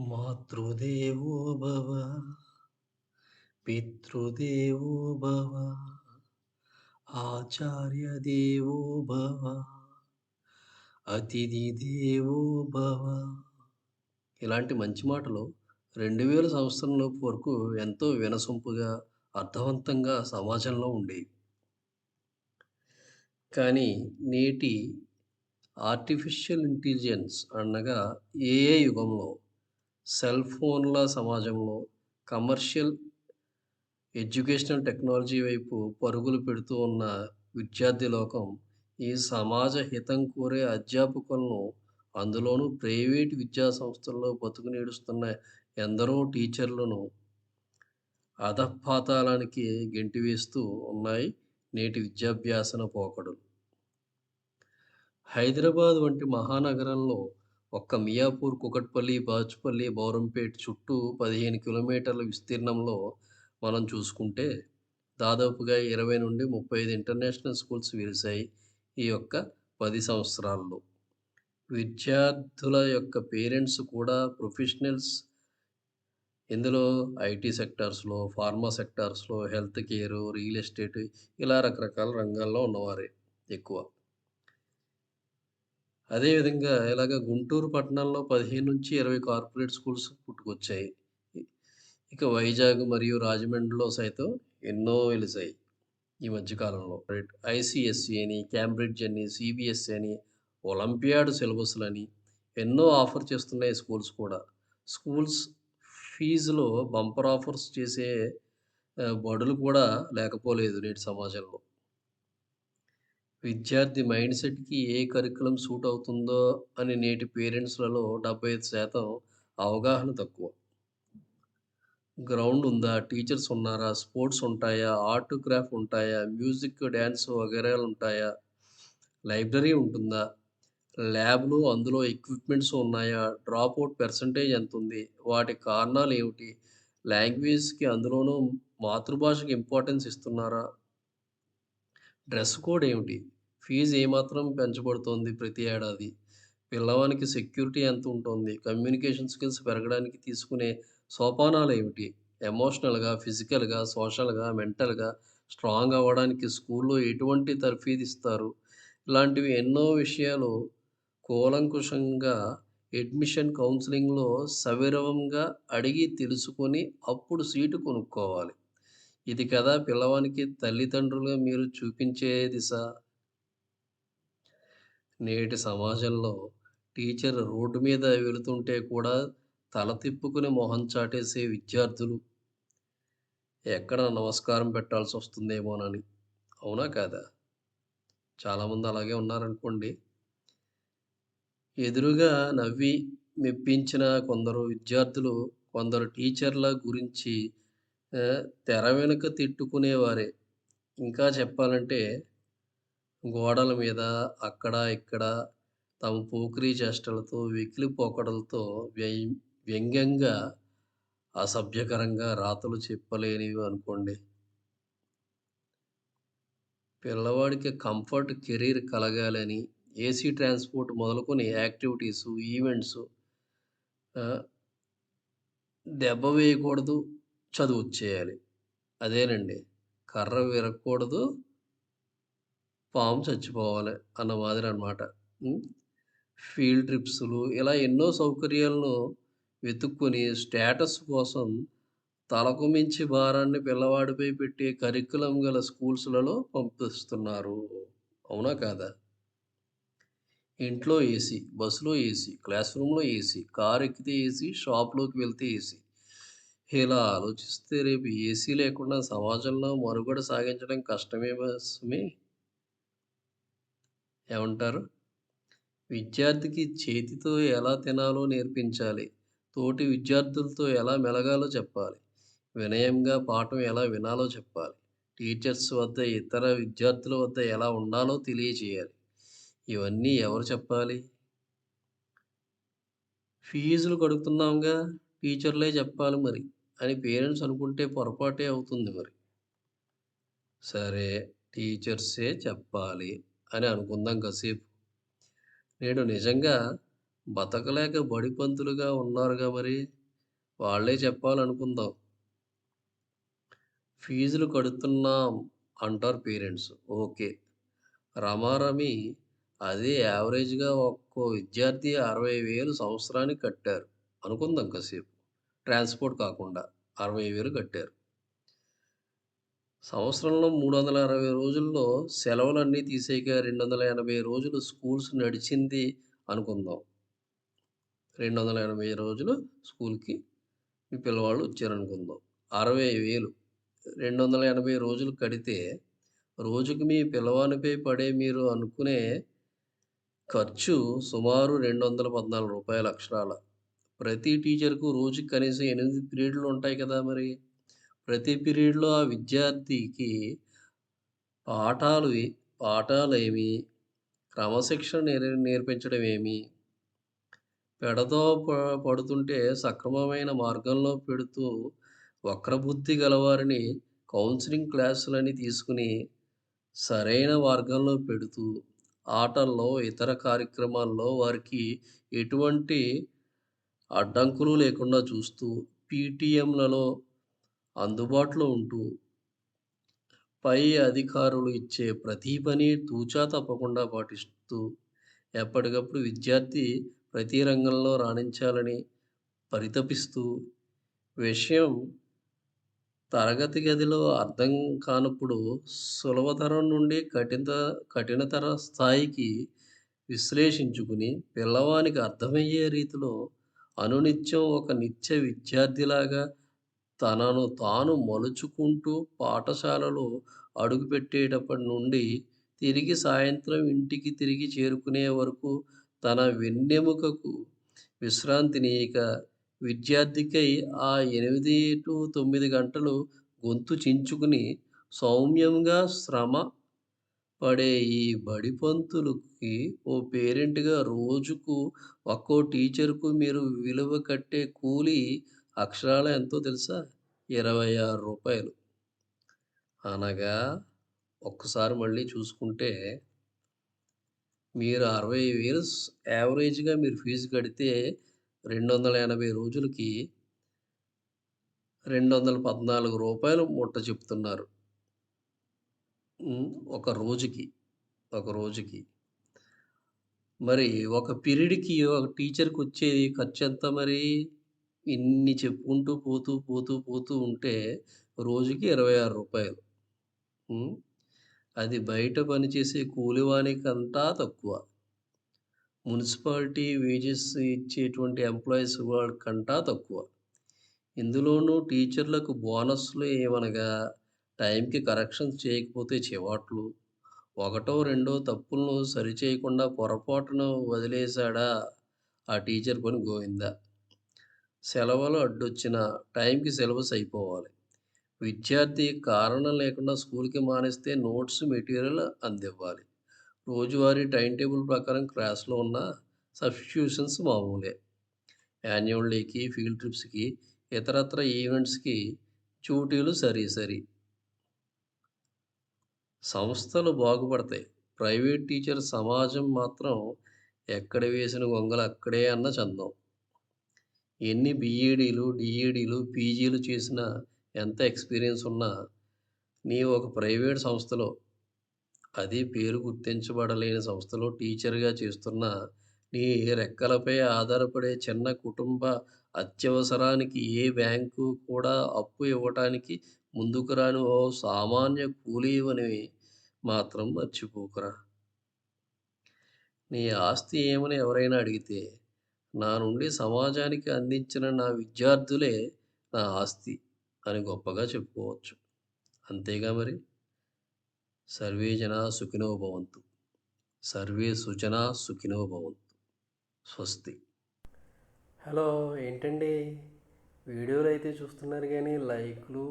మాతృదేవో భవ, పితృదేవో భవ, ఆచార్య దేవో భవ, అతిథి దేవో భవ. ఇలాంటి మంచి మాటలు 2000 సంవత్సరంలోపు వరకు ఎంతో వినసొంపుగా, అర్థవంతంగా సమాజంలో ఉండేవి. కానీ నేటి ఆర్టిఫిషియల్ ఇంటెలిజెన్స్ అనగా ఏఐ యుగంలో, సెల్ ఫోన్ల సమాజంలో, కమర్షియల్ ఎడ్యుకేషనల్ టెక్నాలజీ వైపు పరుగులు పెడుతూ ఉన్న విద్యార్థి లోకం, ఈ సమాజ హితం కోరే అధ్యాపకులను, అందులోనూ ప్రైవేట్ విద్యా సంస్థల్లో బతుకునీడుస్తున్న ఎందరో టీచర్లను అధఃపాతాళానికి గెంటివేస్తూ ఉన్నాయి నేటి విద్యాభ్యాసన పోకడలు. హైదరాబాద్ వంటి మహానగరంలో ఒక్క మియాపూర్, కూకట్పల్లి, బాచుపల్లి, బౌరంపేట్ చుట్టూ 15 కిలోమీటర్ల విస్తీర్ణంలో మనం చూసుకుంటే, దాదాపుగా 20-35 ఇంటర్నేషనల్ స్కూల్స్ వెలిశాయి ఈ యొక్క 10 సంవత్సరాల్లో. విద్యార్థుల యొక్క పేరెంట్స్ కూడా ప్రొఫెషనల్స్. ఇందులో ఐటీ సెక్టార్స్‌లో, ఫార్మా సెక్టార్స్‌లో, హెల్త్ కేరు, రియల్ ఎస్టేట్ ఇలా రకరకాల రంగాల్లో ఉన్నవారే ఎక్కువ. అదేవిధంగా ఇలాగ గుంటూరు పట్టణంలో 15-20 కార్పొరేట్ స్కూల్స్ పుట్టుకొచ్చాయి. ఇ ఇక వైజాగ్ మరియు రాజమండ్రిలో సైతం ఎన్నో వెలిసాయి ఈ మధ్య కాలంలో. ఐసీఎస్‌ఈ అని, కేంబ్రిడ్జ్ అని, సీబీఎస్‌ఈ అని, ఒలింపియాడ్ సిలబస్‌లని ఎన్నో ఆఫర్ చేస్తున్నాయి స్కూల్స్ కూడా. స్కూల్స్ ఫీజులో బంపర్ ఆఫర్స్ చేసే బడులు కూడా లేకపోలేదు నేటి సమాజంలో. విద్యార్థి మైండ్ సెట్‌కి ఏ కరిక్యులమ్ సూట్ అవుతుందో అని నేటి పేరెంట్స్‌లలో 75% అవగాహన తక్కువ. గ్రౌండ్ ఉందా? టీచర్స్ ఉన్నారా? స్పోర్ట్స్ ఉంటాయా? ఆర్ట్, క్రాఫ్ట్ ఉంటాయా? మ్యూజిక్, డాన్స్ వగైరాలు ఉంటాయా? లైబ్రరీ ఉంటుందా? ల్యాబ్‌లు, అందులో ఎక్విప్‌మెంట్స్ ఉన్నాయా? డ్రాప్ ఔట్ పర్సెంటేజ్ ఎంతుంది? వాటి కారణాలేమిటి? లాంగ్వేజ్‌కి, అందులోనూ మాతృభాషకి ఇంపార్టెన్స్ ఇస్తున్నారా? డ్రెస్ కోడ్ ఏమిటి? ఫీజు ఏమాత్రం పెంచబడుతోంది ప్రతి ఏడాది? పిల్లవానికి సెక్యూరిటీ ఎంతుంటోంది? కమ్యూనికేషన్ స్కిల్స్ పెరగడానికి తీసుకునే సోపానాలేమిటి? ఎమోషనల్‌గా, ఫిజికల్‌గా, సోషల్‌గా, మెంటల్‌గా స్ట్రాంగ్ అవ్వడానికి స్కూల్‌లో ఎటువంటి తర్ఫీదిస్తారు? ఇలాంటివి ఎన్నో విషయాలు కూలంకుషంగా అడ్మిషన్ కౌన్సెలింగ్‌లో సవివరంగా అడిగి తెలుసుకొని అప్పుడు సీటు కొనుక్కోవాలి. ఇది కదా పిల్లవానికి తల్లిదండ్రులుగా మీరు చూపించే దిశ. నేటి సమాజంలో టీచర్ రోడ్డు మీద వెళుతుంటే కూడా తల తిప్పుకుని మొహం చాటేసే విద్యార్థులు, ఎక్కడ నమస్కారం పెట్టాల్సొస్తుందేమోనని. అవునా కాదా? చాలామంది అలాగే ఉన్నారనుకోండి. ఎదురుగా నవ్వి మెప్పించిన కొందరు విద్యార్థులు, కొందరు టీచర్ల గురించి తెర వెనుక తిట్టుకునేవారే. ఇంకా చెప్పాలంటే గోడల మీద అక్కడ, ఇక్కడ తమ పోకిరీ చేష్టలతో, వెకిలి పోకడలతో వ్యంగ్యంగా, అసభ్యకరంగా రాతలు చెప్పలేనివి అనుకోండి. పిల్లవాడికి కంఫర్ట్ కెరీర్ కలగాలని ఏసీ ట్రాన్స్‌పోర్ట్ మొదలుకొని యాక్టివిటీసు, ఈవెంట్సు, ఆహ్, దెబ్బ వేయకూడదు, చదువొచ్చేయాలి. అదేనండి. కర్ర విరగకూడదు, పాము చచ్చిపోవాలి అన్న మాదిరనమాట. హ్మ్. ఫీల్డ్ ట్రిప్సులు ఇలా ఎన్నో సౌకర్యాలను వెతుక్కొని స్టేటస్ కోసం తలకు మించి భారాన్ని పిల్లవాడిపై పెట్టే కరిక్యులమ్ గల స్కూల్స్‌లలో పంపిస్తున్నారు. అవునా కాదా? ఇంట్లో ఏసీ, బస్సులో ఏసీ, క్లాస్ రూమ్‌లో ఏసీ, కారెక్కితే ఏసీ, షాప్‌లోకి వెళ్తే ఏసీ. ఇలా ఆలోచిస్తే రేపు ఏసీ లేకుండా సమాజంలో మనుగడ సాగించడం కష్టమే సుమీ. ఏమంటారు? విద్యార్థికి చేతితో ఎలా తినాలో నేర్పించాలి. తోటి విద్యార్థులతో ఎలా మెలగాలో చెప్పాలి. వినయంగా పాఠం ఎలా వినాలో చెప్పాలి. టీచర్స్ వద్ద, ఇతర విద్యార్థుల వద్ద ఎలా ఉండాలో తెలియజేయాలి. ఇవన్నీ ఎవరు చెప్పాలి? ఫీజులు కడుతున్నాంగా, టీచర్లే చెప్పాలి మరి అని పేరెంట్స్ అనుకుంటే పొరపాటే అవుతుంది మరి. సరే, టీచర్సే చెప్పాలి అని అనుకుందాం కాసేపు. నేడు నిజంగా బతకలేక బడి పంతులుగా ఉన్నారుగా మరి. వాళ్ళే చెప్పాలనుకుందాం. ఫీజులు కడుతున్నాం అంటారు పేరెంట్స్. ఓకే. రమారమి అదే యావరేజ్‌గా ఒక్కో విద్యార్థి 60,000 సంవత్సరానికి కట్టారు అనుకుందాం కాసేపు. ట్రాన్స్‌పోర్ట్ కాకుండా 60,000 కట్టారు. సంవత్సరంలో 360 రోజుల్లో సెలవులన్నీ తీసేయక 280 రోజులు స్కూల్స్ నడిచింది అనుకుందాం. 280 రోజులు స్కూల్‌కి మీ పిల్లవాళ్ళు వచ్చారనుకుందాం. 60,000 280 రోజులు కడితే రోజుకి మీ పిల్లవానిపై పడే మీరు అనుకునే ఖర్చు సుమారు రూ. 214 అక్షరాల. ప్రతి టీచర్‌కు రోజుకి కనీసం 8 పీరియడ్‌లు ఉంటాయి కదా మరి. ప్రతి పీరియడ్‌లో ఆ విద్యార్థికి పాఠాలు పాఠాలేమి, క్రమశిక్షణ నేర్పించడమేమి, పెడతో పడుతుంటే సక్రమమైన మార్గంలో పెడుతూ వక్రబుద్ధి గలవారిని కౌన్సెలింగ్ క్లాసులని తీసుకుని సరైన మార్గంలో పెడుతూ, ఆటల్లో, ఇతర కార్యక్రమాల్లో వారికి ఎటువంటి అడ్డంకులు లేకుండా చూస్తూ, పీటీఎంలలో అందుబాటులో ఉంటూ, పై అధికారులు ఇచ్చే ప్రతి పని తూచా తప్పకుండా పాటిస్తూ, ఎప్పటికప్పుడు విద్యార్థి ప్రతి రంగంలో రాణించాలని పరితపిస్తూ, విషయం తరగతి గదిలో అర్థం కానప్పుడు సులభతరం నుండి కఠినతర స్థాయికి విశ్లేషించుకుని, పిల్లవానికి అర్థమయ్యే రీతిలో అనునిత్యం ఒక నిత్య విద్యార్థిలాగా తనను తాను మలుచుకుంటూ పాఠశాలలో అడుగుపెట్టేటప్పటి నుండి తిరిగి సాయంత్రం ఇంటికి తిరిగి చేరుకునే వరకు తన వెన్నెముకకు విశ్రాంతినీయక విద్యార్థికై ఆ 8-9 గంటలు గొంతు చించుకుని సౌమ్యంగా శ్రమ పడే ఈ బడిపంతులకి ఓ పేరెంట్‌గా రోజుకు ఒక్కో టీచర్‌కు మీరు విలువ కట్టే కూలి అక్షరాల ఎంతో తెలుసా? రూ. 26. అనగా ఒక్కసారి మళ్ళీ చూసుకుంటే మీరు 60,000 యావరేజ్‌గా మీరు ఫీజు కడితే 280 రోజులకి రూ. 214 ముట్ట చెప్తున్నారు. హ్మ్. ఒక రోజుకి. ఒక రోజుకి. మరి ఒక పీరియడ్‌కి ఒక టీచర్‌కొచ్చేది ఖర్చెంత మరి? ఇన్ని చెప్పుకుంటూ పోతూ ఉంటే రోజుకి రూ. 26. హ్మ్. అది బయట పనిచేసే కూలివానికంటా తక్కువ. మున్సిపాలిటీ వేజెస్ ఇచ్చేటువంటి ఎంప్లాయీస్ కంటా తక్కువ. ఇందులోనూ టీచర్లకు బోనస్‌లు ఏమనగా టైంకి కరెక్షన్స్ చేయకపోతే చివాట్లు, ఒకటో రెండో తప్పులను సరిచేయకుండా పొరపాటున వదిలేశాడా ఆ టీచర్ పని గోవిందా. సెలవులు అడ్డొచ్చినా టైంకి సిలబస్ అయిపోవాలి. విద్యార్థి కారణం లేకుండా స్కూల్‌కి మానేస్తే నోట్స్, మెటీరియల్ అందివ్వాలి. రోజువారీ టైమ్ టేబుల్ ప్రకారం క్లాస్‌లో ఉన్న సబ్‌స్టిట్యూషన్స్ మామూలే. యాన్యువల్ డేకి, ఫీల్డ్ ట్రిప్స్‌కి, ఇతరత్ర ఈవెంట్స్‌కి డ్యూటీలు సరి. సంస్థలు బాగుపడతాయి. ప్రైవేట్ టీచర్ సమాజం మాత్రం ఎక్కడ వేసిన గొంగలు అక్కడే అన్న చందం. ఎన్ని బీఈడీలు, డీఈడీలు, పీజీలు చేసినా, ఎంత ఎక్స్‌పీరియన్స్ ఉన్నా, నీవు ఒక ప్రైవేట్ సంస్థలో, అదీ పేరు గుర్తించబడలేని సంస్థలో టీచర్‌గా చేస్తున్నా, నీ రెక్కలపై ఆధారపడే చిన్న కుటుంబ అత్యవసరానికి ఏ బ్యాంకు కూడా అప్పు ఇవ్వటానికి ముందుకు రాని ఓ సామాన్య కూలీవని మాత్రం మర్చిపోకురా. నీ ఆస్తి ఏమని ఎవరైనా అడిగితే, నా నుండి సమాజానికి అందించిన నా విద్యార్థులే నా ఆస్తి అని గొప్పగా చెప్పుకోవచ్చు. అంతేగా మరి. సర్వే జనా సుఖినో భవంతు. సర్వే సుజనా సుఖినో భవంతు. స్వస్తి. హలో, ఏంటండి? వీడియోలు అయితే చూస్తున్నారు కానీ లైక్లు,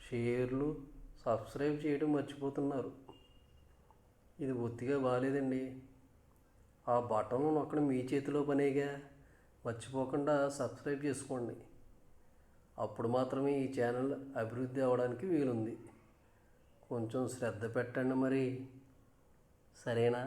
షేర్లు, సబ్స్క్రైబ్ చేయడం మర్చిపోతున్నారు. ఇది బొత్తిగా బాగాలేదండి. ఆ బటన్ నొక్కడం మీ చేతిలో పనేగా. మర్చిపోకుండా సబ్స్క్రైబ్ చేసుకోండి. అప్పుడు మాత్రమే ఈ ఛానల్ అభివృద్ధి అవ్వడానికి వీలుంది. కొంచెం శ్రద్ధ పెట్టండి మరి. సరేనా?